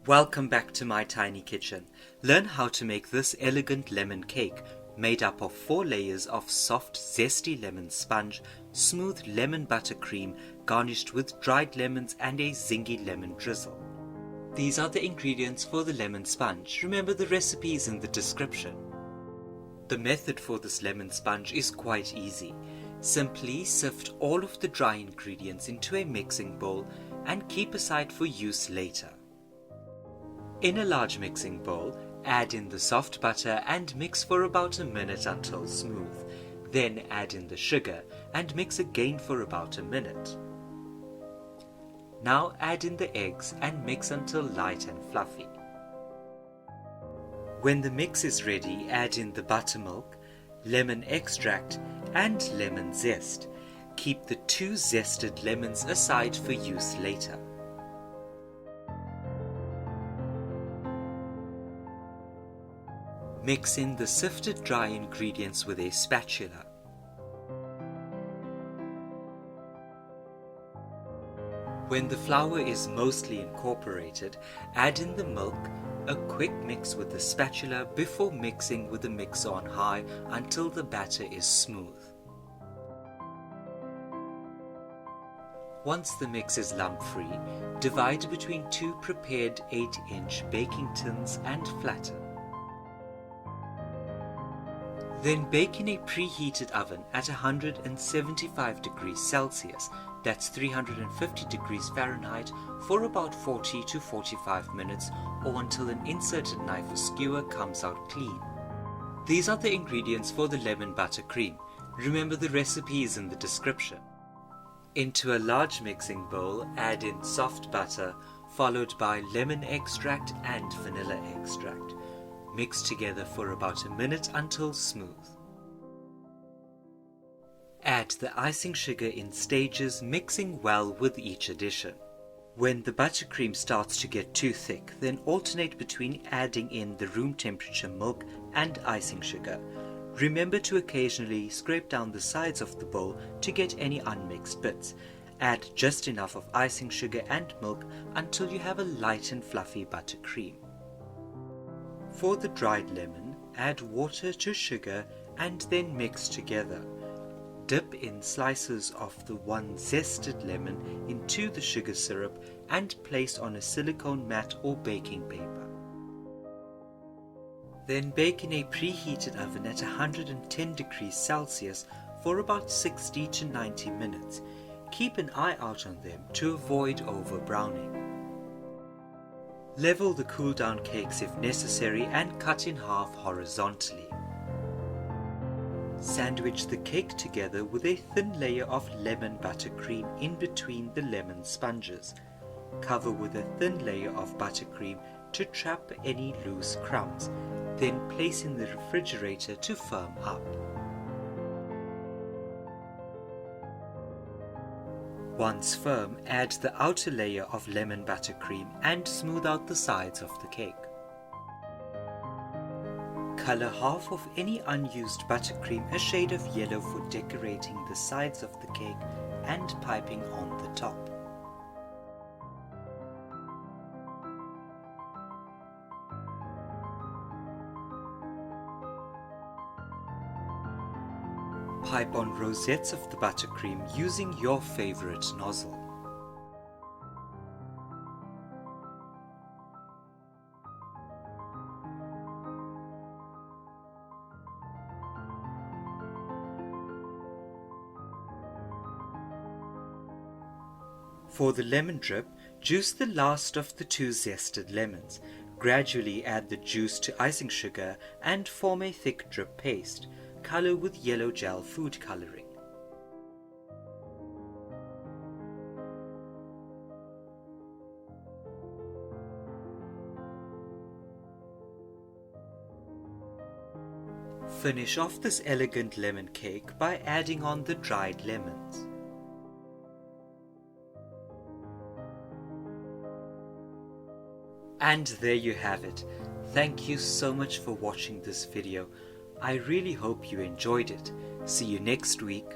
Welcome back to my tiny kitchen. Learn how to make this elegant lemon cake made up of 4 layers of soft zesty lemon sponge, smooth lemon buttercream garnished with dried lemons and a zingy lemon drizzle. These are the ingredients for the lemon sponge. Remember, the recipe is in the description. The method for this lemon sponge is quite easy. Simply sift all of the dry ingredients into a mixing bowl and keep aside for use later. In a large mixing bowl, add in the soft butter and mix for about a minute until smooth. Then add in the sugar and mix again for about a minute. Now add in the eggs and mix until light and fluffy. When the mix is ready, add in the buttermilk, lemon extract and lemon zest. Keep the 2 zested lemons aside for use later. Mix in the sifted dry ingredients with a spatula. When the flour is mostly incorporated, add in the milk, a quick mix with the spatula before mixing with the mixer on high until the batter is smooth. Once the mix is lump-free, divide between 2 prepared 8-inch baking tins and flatten. Then bake in a preheated oven at 175 degrees Celsius, that's 350 degrees Fahrenheit, for about 40 to 45 minutes or until an inserted knife or skewer comes out clean. These are the ingredients for the lemon buttercream. Remember, the recipe is in the description. Into a large mixing bowl, add in soft butter, followed by lemon extract and vanilla extract. Mix together for about a minute until smooth. Add the icing sugar in stages, mixing well with each addition. When the buttercream starts to get too thick, then alternate between adding in the room temperature milk and icing sugar. Remember to occasionally scrape down the sides of the bowl to get any unmixed bits. Add just enough of icing sugar and milk until you have a light and fluffy buttercream. For the dried lemon, add water to sugar and then mix together. Dip in slices of the 1 zested lemon into the sugar syrup and place on a silicone mat or baking paper. Then bake in a preheated oven at 110 degrees Celsius for about 60 to 90 minutes. Keep an eye out on them to avoid over browning. Level the cool down cakes if necessary and cut in half horizontally. Sandwich the cake together with a thin layer of lemon buttercream in between the lemon sponges. Cover with a thin layer of buttercream to trap any loose crumbs. Then place in the refrigerator to firm up. Once firm, add the outer layer of lemon buttercream and smooth out the sides of the cake. Color half of any unused buttercream a shade of yellow for decorating the sides of the cake and piping on the top. Pipe on rosettes of the buttercream using your favorite nozzle. For the lemon drip, juice the last of the 2 zested lemons. Gradually add the juice to icing sugar and form a thick drip paste. Color with yellow gel food coloring. Finish off this elegant lemon cake by adding on the dried lemons. And there you have it. Thank you so much for watching this video. I really hope you enjoyed it. See you next week